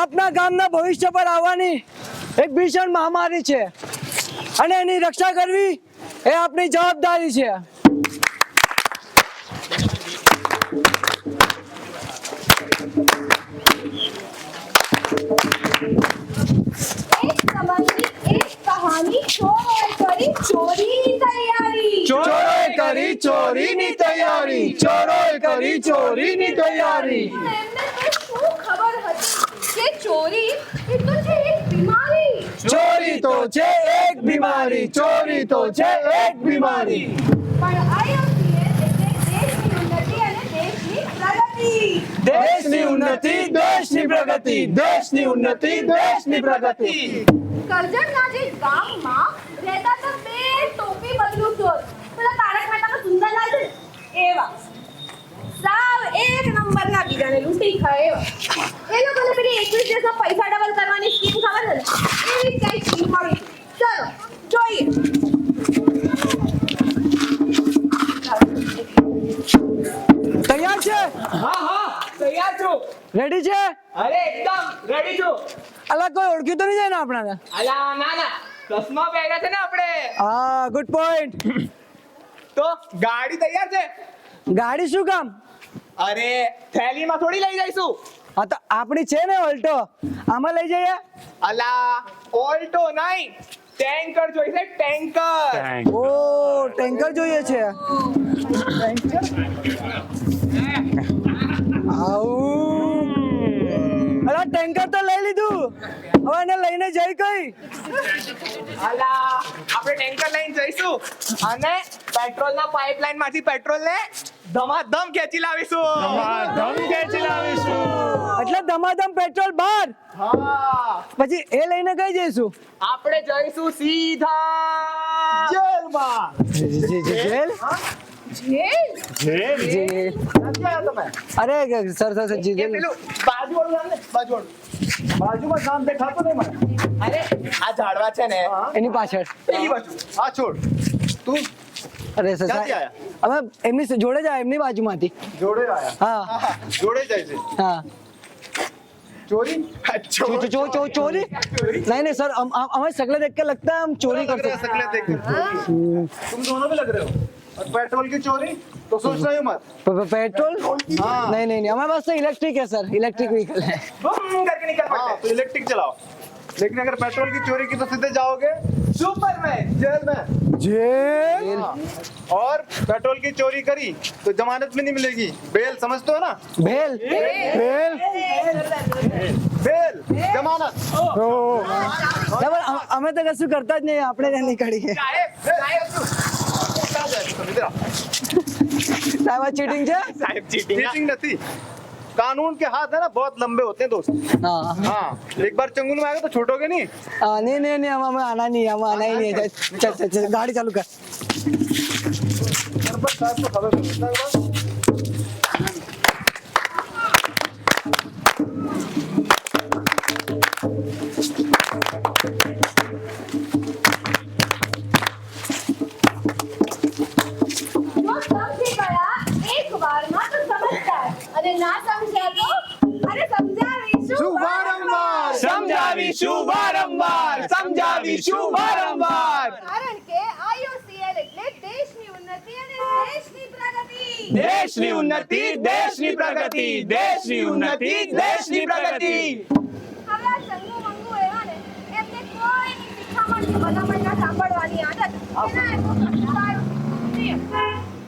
આપના ગામના ભવિષ્ય પર આવવાની એક ભીષણ મહામારી છે અને એની રક્ષા કરવી એ આપની જવાબદારી છે. ચોરીની તૈયારી ચોરોએ કરી ચોરીની તૈયારી. ચોરી તો છે એક બીમારી ચોરી તો છે એક બીમારી. પણ દેશની ઉન્નતિ દેશની પ્રગતિ દેશની ઉન્નતિ દેશની પ્રગતિ. કરજણના જે ગામમાં રહેતા હતા બે ટોપી બદલું ચોર, પેલા તારક મહેતાના સુંદરલાલ છે એવા સાવ એક નંબરના બીજાને લૂંટી ખાય એવા. એ લોકોને પેલી 21 દિવસમાં પૈસા ડબલ કરવાની સ્કીમ ખબર છે ને, એવી કઈ સ્કીમ મળી. ચલો જોઈએ. તૈયાર છે? હા હા તૈયાર છું. રેડી છે? અરે એકદમ રેડી છું. અલા કોઈ ઓળખ્યું તો નહીં જાય ને આપણાને? અલા ના ના, ચશ્મા પહેર્યા છે ને આપણે. હા, ગુડ પોઈન્ટ. તો ગાડી તૈયાર છે? ગાડી શું કામ? અરે થેલીમાં થોડી લઈ જઈશું. હા તો આપણી છે ને ઓલ્ટો, આમાં લઈ જઈએ. અલા ઓલ્ટો નહીં, ટેન્કર જોઈશે. ટેન્કર. ઓ ટેન્કર જોઈએ છે. અલા ટેન્કર તો લઈ લીધું, હવે એને લઈને જઈ કઈ? અલા આપણે ટેન્કર લઈને જઈશું અને પેટ્રોલના પાઇપલાઇન માંથી પેટ્રોલ ને ધમાધમ ખેંચી લાવીશું. એટલે ધમાધમ પેટ્રોલ બહાર. હા, પછી એ લઈને કઈ જઈશું? આપણે જઈશું સીધા જેલમાં. જેલ? જેલ જેલ ક્યાંથી આયા તમે? અરે સર સર એ જેલ પેલું બાજુવાળું નામ ને, બાજુવાળું. બાજુમાં નામ દેખાતું નહીં મને. અરે આ ઝાડવા છે ને એની પાછળ પેલી બાજુ. આ છોડ. તું અરે સર ક્યાંથી સાહેબ, અમે એમની જોડે જ આયા, એમની બાજુમાંથી. જોડે આયા? હા જોડે જાય છે. હા ચોરી? ચોરી नहीं नहीं सर हमें शक्ल देख के लगता है हम चोरी लग करते रहा है, शक्लें देख कर चोरी। तुम दोनों भी लग रहे हो। और पेट्रोल की चोरी तो सोच रहे हो मत। पेट्रोल हाँ। नहीं नहीं नहीं हमारे पास तो इलेक्ट्रिक है सर इलेक्ट्रिक व्हीकल है बम करके निकल पड़ते हैं। तो इलेक्ट्रिक चलाओ, लेकिन अगर पेट्रोल की चोरी की तो सीधे जाओगे सुपर में, जेल में। जेल हाँ। और पेट्रोल की चोरी करी तो जमानत भी नहीं मिलेगी, बेल समझते हो ना? भेल भेल बेल जमानत। हमें तो कશું કરતા જ નહીં આપણે ત્યાં નીકળી ગયા साहेब, साहेब तू। इधर आओ। સાહેબ ચીટિંગ છે साहेब चीटिंग नहीं, कानून के हाथ है ना बहुत लंबे होते हैं दोस्त। हाँ हाँ, एक बार चंगुल में आएगा तो छूटोगे नहीं। नहीं नहीं नहीं हमें आना नहीं है हमें आना ही नहीं है चल चल चल गाड़ी चालू कर सरपंच साहब को खबर करो इतना एक बार। જો સમજી ગયા એક વારમાં તો સમજતા અને ના સમજ્યા તો અરે સમજાવીશું વારંવાર સમજાવીશું વારંવાર, સમજાવીશું વારંવાર। કારણ કે IOCL એટલે દેશની ઉન્નતિ અને દેશની પ્રગતિ દેશની ઉન્નતિ, દેશની પ્રગતિ, દેશની ઉન્નતિ, દેશની પ્રગતિ। હવે આ ચંગુ મંગુ એવા ને એમને કોઈની શિખામણ કે ભલામણના સાંભળવાની આદત એના એમ સારું નહીં.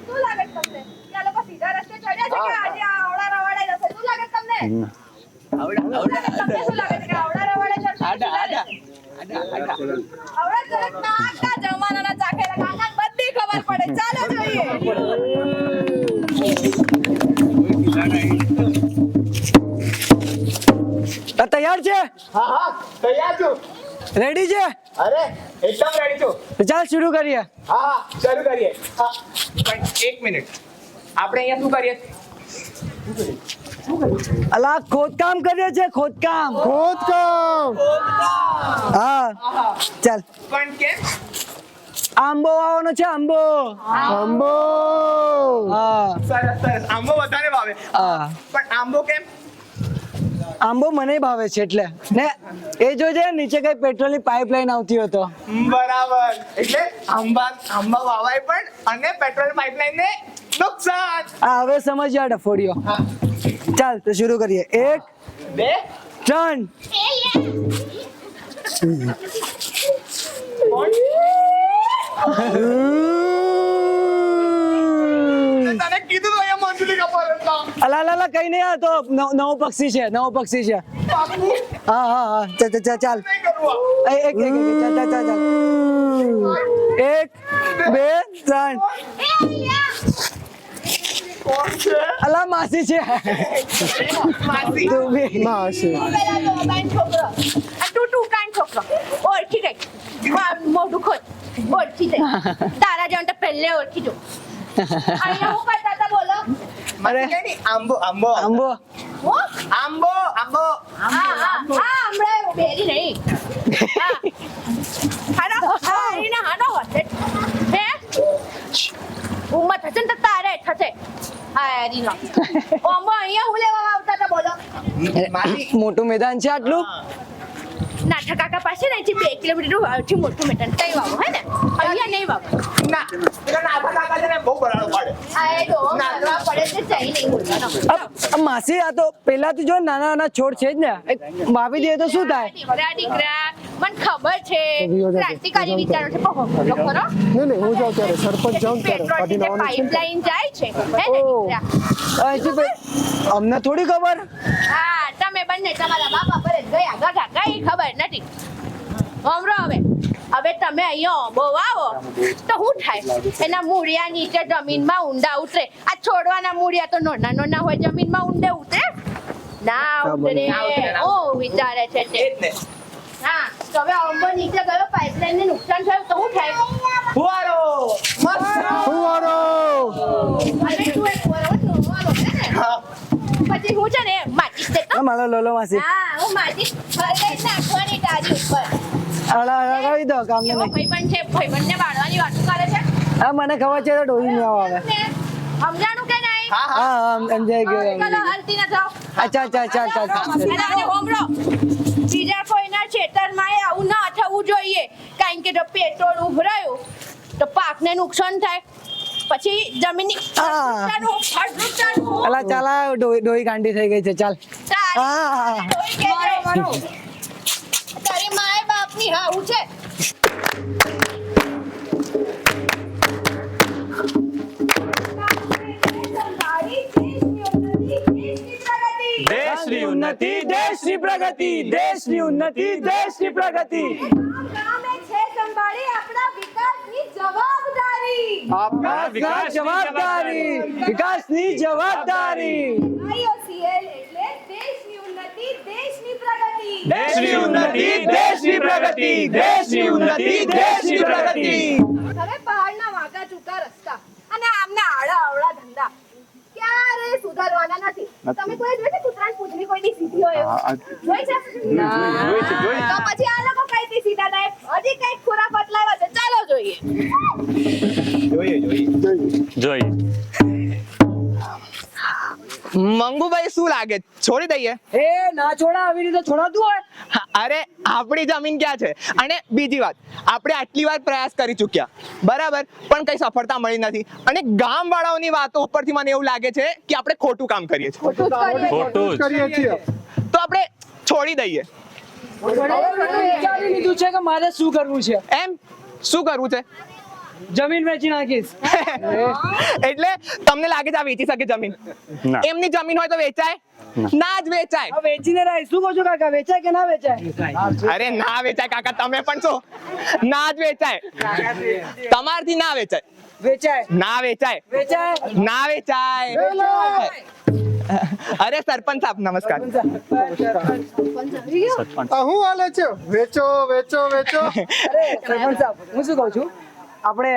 શું લાગે છે તમને કે આ લોકો સીધા રસ્તે ચડ્યા છે કે આજે આ આવડા રવાડે જશે? શું લાગે છે તમને? તમને શું લાગે છે કે આવડા રવાડે જશે? આવડા જગતના આખા જમાનાના ચાખેલા કાકાને બધી ખબર પડે. ચાલો જોઈએ. તૈયાર છે हाँ हाँ तैयार छू। રેડી છે अरे एकदम रेडी छू। તો ચાલ શરૂ કરીએ हाँ हाँ चालू करिए। हाँ પણ એક મિનિટ, આપણે અહીંયા શું કરીએ? અલા ખોદકામ કરીએ છે ખોદકામ હા ચાલ પણ કેમ? આંબો આવવાનો છે આંબો હા સરસ સરસ, આંબો વધારે ભાવે। હા પણ આંબો કેમ? આંબો મને ભાવે છે એટલે ને એ જોજે નીચે કઈ પેટ્રોલની પાઇપલાઇન આવતી હતો બરાબર, એટલે આંબા વાવાય પણ અને પેટ્રોલ પાઇપલાઇન ને નુકસાન। આ હવે સમજ્યા ડફોડિયો હા, ચાલ તો શરૂ કરીએ 1 બે 3 તને કીધું તો અહીંયા મંજૂરી કપાલ હતા। અલા લા કઈ નહીં આ તો નવો પક્ષી છે પાકું હા હા હા ચાલ નહીં કરવું આ। એક ચાલ એક બે ત્રણ કોણ છે? અલા માસી છે માસી। તું બી પેલા તો કાન છોકરો આ ટૂટુ કાન છોકરો ઓળખી ગઈ. મોઢું ખોલ ઓળખી ગઈ. તારા જેમ તો પહેલે ઓળખી જો. અહીંયા હું કરતા હતા બોલો? મારે કઈ નહીં, આંબો આંબો આંબો હું? આંબો આંબો હમણાં બેરી નહીં. હા. હાલો, હારીને હાલો હોતે. હે? ઉંમર થશે ને તો તારે થશે. હારીનો. આંબો અહીંયા હું લેવા આવતા હતા બોલો? માસી મોટું મેદાન છે આટલું નાઠા કાકા પાસે ને 2 કિલોમીટર સૌથી મોટું મેદાન તઈ વાવો હે ને અહીંયા નહીં વાવો. ના પેલા નાથા કાકા છે ને બહુ બરાડો પાડે। આ તો નાખવા પડે છે જઈ નહીં બોલવાનો. માસી આ તો પેલા તો જો નાના નાના છોડ છે જ ને એક વાવી દે તો શું થાય દીકરા મને ખબર છે ક્રાંતિકારી વિચારો છે પણ હોમલો ખરો નહીં હું જાઉં ત્યારે સરપંચ જાઉં ત્યારે કાઢી પેટ્રોલની લાવવાનું છે ને. પાઇપલાઇન જાય છે હે ને દીકરા? અમને થોડી ખબર હા તમે બંને તમારા બાપા પર જ ગયા ગગા કઈ ખબર નથી. હમરો હવે તમે અહીંયા આંબો વાવો તો શું થાય? એના મૂળિયા નીચે જમીનમાં ઊંડા ઉતરે. આ છોડવાના મૂળિયા તો નાના હોય જમીનમાં ઊંડે ઉતરે ના ઉતરે. ઓ વિચારે છે તે. એ જ ને। હા તો હવે આંબો નીચે ગયો પાઇપલાઇન ને નુકસાન થયું તો શું થાય? ફુવારો મસ્ત ફુવારો અને તું એક બરોબર વાલો હે ને પછી હું છે ને માટી છે તો મારો લોલો માસી હા હું માટી ફરગાઈ નાખવાની તારી ઉપર લગાવી દો કામ એવો નહીં ભાઈબંધ છે ભાઈબંધને બાળવાની વાતો કરે છે હા મને ખબર છે તો ડોહી નહીં આવે સમજાણું કે નહીં હા હા હા હા સમજાઈ ગયું ચલો હલતી ન થાવ અચ્છા અચ્છા અચ્છા અચ્છા અને આજે હોમરો બીજા કોઈના ખેતરમાં આવું ના થવું જોઈએ કારણ કે જો પેટ્રોલ ઉભરાયું તો પાકને નુકસાન થાય પછી જમીનની અલા ચાલા ડોહી ગાંડી થઈ ગઈ છે ચાલ હા તારી માએ બાપની હાવું છે દેશની ઉન્નતિ દેશની પ્રગતિ દેશની ઉન્નતિ દેશની પ્રગતિ કામે છે સંભાળી આપણા વિકાસની જવાબદારી આપણા જવાબદારી વિકાસની જવાબદારી IOCL એટલે દેશની ઉન્નતિ દેશની પ્રગતિ દેશની ઉન્નતિ દેશની પ્રગતિ દેશની ઉન્નતિ દેશની પ્રગતિ હવે પહાડના વાંકા ચૂકા રસ્તા અને આમના આડા અવળા ધંધા ક્યારે સુધારવાના નથી તમે કોઈ જોઈ છે કૂતરાની પૂંછડી કોઈની સીધી હોય એવું? જોઈ છે તો પછી આ લોકો કઈથી સીધા થાય હજી કઈક ખોરાક બદલાવા છે ચાલો જોઈએ જોઈએ મંગુભાઈ શું લાગે છોડી દઈએ એ ના છોડા આવી રીતે છોડાતું હોય હા, અરે આપણી જમીન ક્યાં છે અને બીજી વાત આપણે આટલી વાર પ્રયાસ કરી ચૂક્યા બરાબર પણ કઈ સફળતા મળી નથી અને ગામ વાળાઓની વાતો ઉપરથી મને એવું લાગે છે કે આપણે ખોટું કામ કરીએ છીએ ખોટું જ. કરીએ છીએ તો આપણે છોડી દઈએ હવે મેં વિચારી લીધું છે કે મારે શું કરવું છે એમ શું કરવું છે જમીન વેચી નાખીશ એટલે તમને લાગે છે આ વેચી શકે જમીન ના. એમની જમીન હોય તો વેચાય ના જ વેચાય આ વેચીને રાખ શું કહો છો કાકા વેચાય કે ના વેચાય અરે ના વેચાય કાકા તમે પણ છો ના જ વેચાય તમારથી ના વેચાય વેચાય ના વેચાય વેચાય ના વેચાય અરે સરપંચ સાહેબ નમસ્કાર આ હું હાલે છે વેચો વેચો વેચો અરે સરપંચ સાહેબ હું શું કહું છું આપણે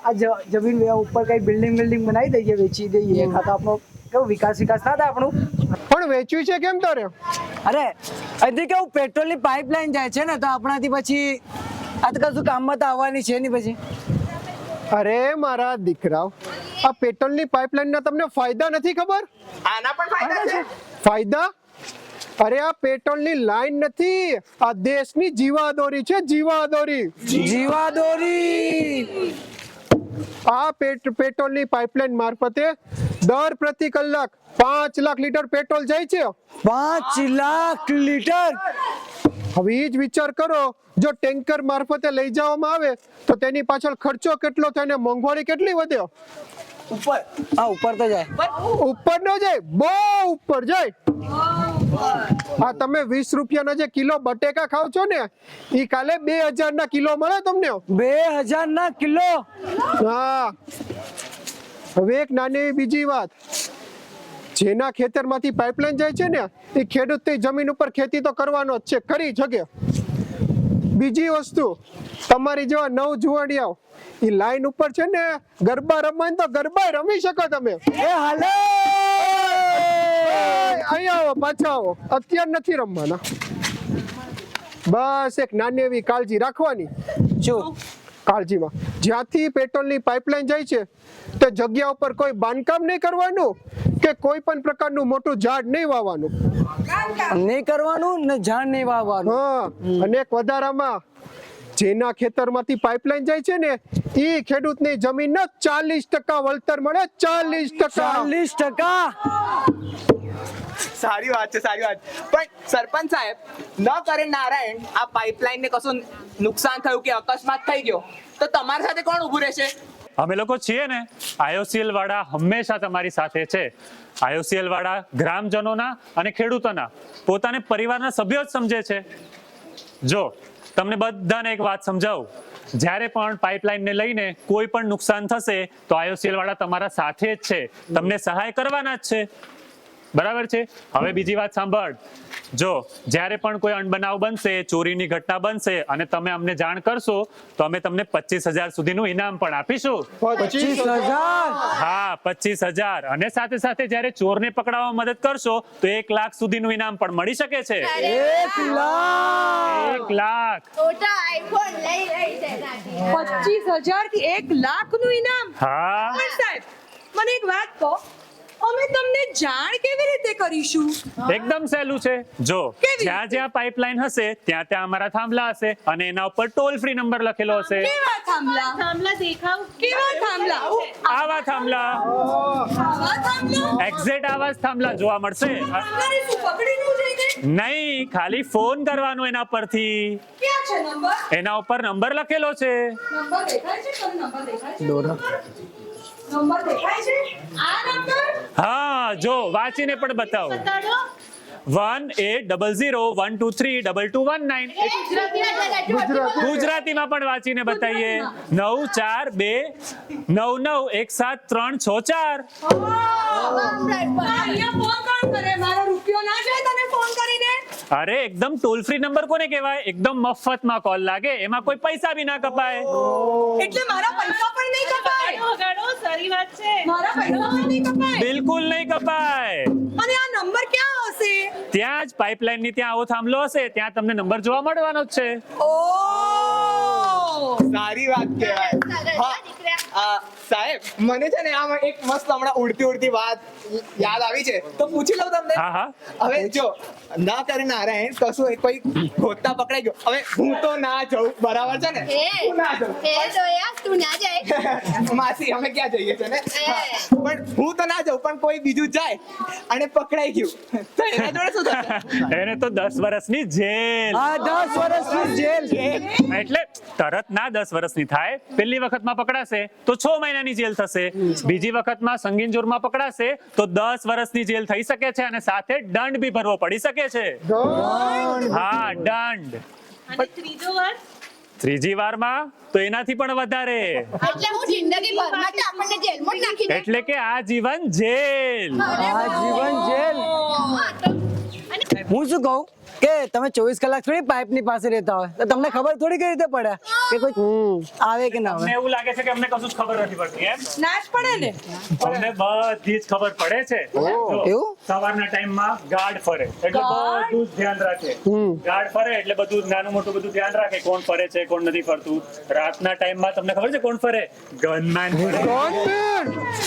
આ જમીન ઉપર કઈ બિલ્ડિંગ બનાવી દઈએ વેચી દઈએ ખાતા આપણો કેવું વિકાસ ના થાય આપણું પણ વેચ્યું છે કેમ તારે અરે અહીંથી કેવું પેટ્રોલની પાઇપલાઇન જાય છે ને તો આપણાથી પછી આ તો કશું કામમાં તો આવવાની છે નહીં પછી અરે મારા દીકરાઓ આ પેટ્રોલની પાઇપલાઇનના તમને ફાયદા નથી ખબર આના પણ ફાયદા છે ફાયદા અરે આ પેટ્રોલની લાઈન નથી આ દેશની જીવાદોરી છે જીવાદોરી જીવાદોરી આ પેટ્રોલની પાઇપલાઇન મારફતે દર પ્રતિ કલાક 5 લાખ લીટર પેટ્રોલ જાય છે 5 લાખ લીટર હવે એ જ વિચાર કરો જો ટેન્કર મારફતે લઈ જવામાં આવે તો તેની પાછળ ખર્ચો કેટલો થાય ને મોંઘવારી કેટલી વધે ઉપર તો જાય ઉપર ન જાય બહુ ઉપર જાય આ તમે 20 રૂપિયાના જે કિલો બટેકા ખાવ છો ને ઈ કાલે 2000 ના કિલો મળે તમને 2000 ના કિલો હા હવે એક નાની એવી બીજી વાત જેના ખેતરમાંથી પાઇપલાઇન જાય છે ને એ ખેડૂતની જમીન ઉપર ખેતી તો કરવાનો જ છે કરી શકે બીજી વસ્તુ તમારી જેવા નવ જુવાડિયાઓ એ લાઈન ઉપર છે ને ગરબા રમાય તો ગરબા રમી શકો તમે એ હાલે અહીંયા આવો પાછા આવો અત્યારે નથી રમવાના બસ એક નાની એવી કાળજી રાખવાની શું કાળજીમાં જ્યાંથી પેટ્રોલની પાઇપલાઇન જાય છે તે જગ્યા ઉપર કોઈ બાંધકામ નહીં કરવાનું કે કોઈ પણ પ્રકારનું મોટું ઝાડ નહીં વાવવાનું નહીં કરવાનું ને ઝાડ નહીં વાવવાનું હા અને એક વધારામાં જેના ખેતરમાંથી પાઇપલાઇન જાય છે ને એ ખેડૂતની જમીનના 40% વળતર મળે 40% 40% સારી વાત છે સારી વાત પણ સરપંચ સાહેબ ન કરે નારાયણ આ પાઇપલાઇન ને કશું નુકસાન થયું કે અકસ્માત થઈ ગયો તો તમારી સાથે કોણ ઊભું રહેશે અમે લોકો છીએ ને IOCL વાળા હંમેશા તમારી સાથે છે IOCL વાળા ગ્રામજનોના અને ખેડૂતોના પોતાને પરિવારના સભ્યો જ સમજે છે જો તમને બધાને એક વાત સમજાવું જ્યારે પણ પાઇપલાઇનને લઈને કોઈ પણ નુકસાન થશે તો IOCL વાળા તમારા સાથે જ છે તમને સહાય કરવાના જ છે બરાબર છે. હવે બીજી વાત સાંભળ. જો જ્યારે પણ કોઈ અણબનાવ બનશે, ચોરીની ઘટના બનશે અને તમે અમને જાણ કરશો તો અમે તમને 25,000 સુધીનું ઇનામ પણ આપીશું. 25,000. હા, 25,000. અને સાથે સાથે જ્યારે ચોરને પકડાવવામાં મદદ કરશો તો 1 લાખ સુધીનું ઇનામ પણ મળી શકે છે. 1 લાખ. 1 લાખ. મોટા આઈફોન લઈ છે નાજી. 25,000 થી 1 લાખનું ઇનામ. હા, પણ સાહેબ મને એક વાત કહો, અમે તમને જાણ કેવી રીતે કરીશું? એકદમ સહેલું છે. જો કેવી જ્યાં જ્યાં પાઇપલાઇન હશે ત્યાં ત્યાં અમારા થાંભલા હશે અને એના ઉપર ટોલ ફ્રી નંબર લખેલો હશે. કેવા થાંભલા? થાંભલા દેખાવ કેવા થાંભલા? આવા થાંભલા, આવા થાંભલા? એક્ઝેક્ટ આવા જ થાંભલા જોવા મળશે. થાંભલાને શું પકડીનું જઈને? નહીં, ખાલી ફોન કરવાનો એના પરથી. ક્યાં છે નંબર? એના ઉપર નંબર લખેલો છે. નંબર દેખાય છે? તમને નંબર દેખાય છે? નંબર દેખાય છે? આ નંબર? હા, જો વાંચીને પણ બતાવો. બતાડો 180002219. ગુજરાતીમાં પણ વાંચીને બતાવીએ. 9429917364. અહીંયા ફોન કોણ કરે? મારો રૂપિયો ના જાય તને ફોન કરીને? અરે એકદમ ટોલ ફ્રી નંબર કોને કહેવાય? એકદમ મફતમાં કોલ લાગે, એમાં કોઈ પૈસા બી ના કપાય. એટલે મારા પૈસા પણ નહીં કપાય? વગાડો સારી વાત છે. મારા પૈસા પણ નહીં કપાય? બિલકુલ નહીં કપાય. અને આ નંબર ક્યાં હશે? ત્યાં જ પાઇપલાઇન ની ત્યાં આવો થાંભલો હશે, ત્યાં તમને નંબર જોવા મળવાનો જ છે. ઓહ! સારી વાત કહેવાય. હા, સાહેબ મને છે ને આમાં એક મસ્ત હમણાં ઉડતી વાત યાદ આવી છે, તો પૂછી લઉં તમને. હા, હા. હવે જો ના કરે નારાયણ કશું કોઈ ગોતા પકડાઈ ગયો, હવે હું તો ના જઉં, બરાબર છે ને? હું ના જઉં. તું ના જાય. માસી અમે ક્યાં જઈએ છે ને? હા, પણ હું તો ના જાઉં, પણ કોઈ બીજું જાય અને પકડાઈ ગયું તો એના જોડે શું થશે? એને તો 10 વર્ષની જેલ. આ 10 વર્ષની જેલ. એટલે તરત ના 10 વર્ષની થાય. પહેલી વખતમાં પકડાશે તો 6 મહિનાની જેલ થશે. બીજી વખતમાં સંગીન જોરમાં પકડાશે તો 10 વર્ષની જેલ થઈ શકે છે અને સાથે દંડ બી ભરવો પડી શકે છે. હા, દંડ. અને ત્રીજો વાર ત્રીજી વારમાં તો એનાથી પણ વધારે, એટલે હું જિંદગી ભર માટે આપણને જેલમાં જ નાખી દે. એટલે કે આજીવન જેલ. આજીવન જેલ. હા, તો હું શું કહું કે તમે 24 કલાક થોડી પાઇપની પાસે રહેતા હોય તો તમને ખબર થોડી કઈ રીતે પડે કે કોઈ આવે કે ના અમને આવે? એવું લાગે છે કે અમને કશું જ ખબર નથી પડતી એમ. ના જ પડે ને? અમને બધી જ ખબર પડે છે. જો, એવું? સવારના ટાઈમમાં ગાર્ડ ફરે એટલે બધું જ ધ્યાન રાખે. ગાર્ડ ફરે એટલે બધું નાનું મોટું બધું ધ્યાન રાખે, કોણ ફરે છે કોણ નથી ફરતું. રાતના ટાઈમમાં તમને ખબર છે કોણ ફરે? ગનમેન ફરે.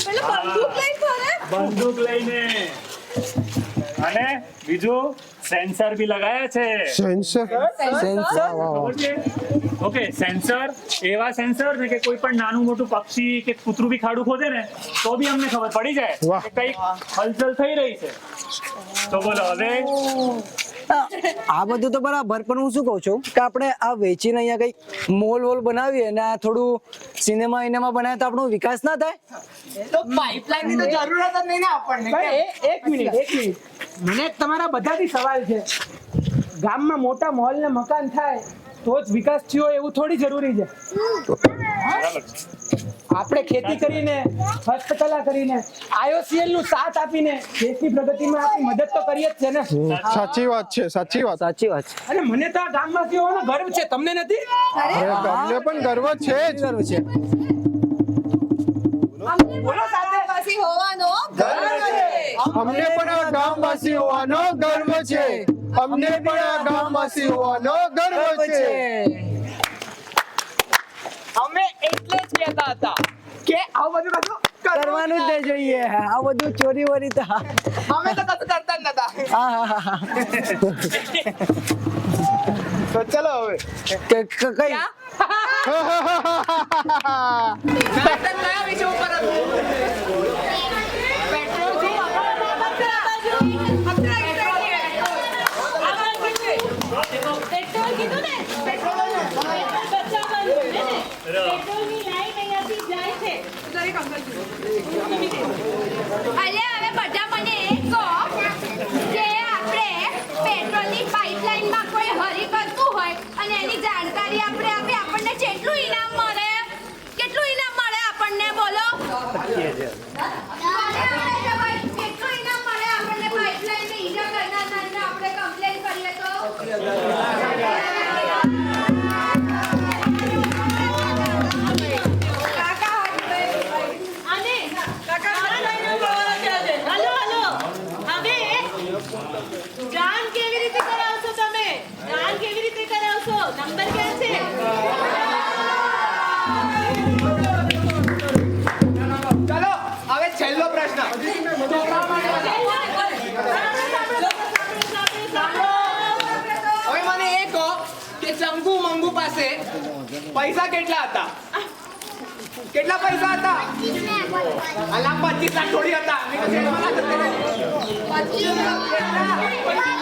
પેલો બંદૂક લઈને ફરે? બંદૂક લઈને. અને બીજું સેન્સર બી લગાયા છે. સેન્સર. સેન્સર. ખબર છે? ઓકે, સેન્સર એવા સેન્સર ને કે કોઈ પણ નાનું મોટું પક્ષી કે કૂતરું બી ખાડું ખોદે ને તો બી અમને ખબર પડી જાય વાહ. કે કઈક હલચલ થઈ રહી છે. તો બોલો હવે આ બધું તો બરાબર, પણ હું શું કહું છું કે આપણે આ વેચીને અહીંયા કઈ મોલ વોલ બનાવીએ ને આ થોડું સિનેમા ઇનેમા બનાવે તો આપણો વિકાસ ના થાય? તો પાઇપલાઇન ની તો જરૂરત જ નહીં ને આપણને. એક મિનિટ મને તમારા બધાથી સવાલ છે. ગામમાં મોટા મોલ ને મકાન થાય તો જ વિકાસ થયો એવું થોડી જરૂરી છે. આપણે ખેતી કરીને, હસ્તકલા કરીને, IOCL નું સાથ આપીને દેશની પ્રગતિમાં આપણી મદદ તો કરીએ જ છે ને. સાચી વાત છે, સાચી વાત. સાચી વાત છે. અને મને તો આ ગામમાંથી હોવાનો ગર્વ છે, તમને નથી? અમને પણ ગર્વ છે જ. ગર્વ છે. બોલો સાથે વાસી હોવાનો ગર્વ છે. અમને પણ આ ગામવાસી હોવાનો ગર્વ છે. અમને પણ આ ગામવાસી હોવાનો ગર્વ છે. અમે એટલે જ કહેતા હતા કે આવું બધું કરવાનું જ નહીં જોઈએ. આ બધું ચોરી વોરી તો હા અમે તો કશું કરતા જ નતા. હા હા. તો ચલો હવે કઈ નાટક કયા વિષય ઉપર હતું? પેટ્રોલ કીધું ને? બચાવવાનું છે ને? પેટ્રોલની લાઈન અહીંયાથી જાય છે. અલ્યા હવે બધા મને એ કહો કે આપણે પેટ્રોલની પાઇપલાઇનમાં કોઈ હરી કરતું હોય અને એની જાણકારી આપણે આપી આપણને કેટલું ઇનામ મળે? કેટલું ઇનામ મળે આપણને બોલો? કેટલું ઇનામ મળે આપણને અને હલો હલો હવે જાન કેવી રીતે કરાવશો તમે? જાન કેવી રીતે કરાવશો? નંબર ક્યાં છે? ચલો હવે છેલ્લો પ્રશ્ન. હવે મને એ કહો કે ચંગુ મંગુ પાસે પૈસા કેટલા હતા? કેટલા પૈસા હતા? અલા 25 લાખ થોડી હતા. મેં તો જેલમાં ના જતો. 25 લાખ કેટલા?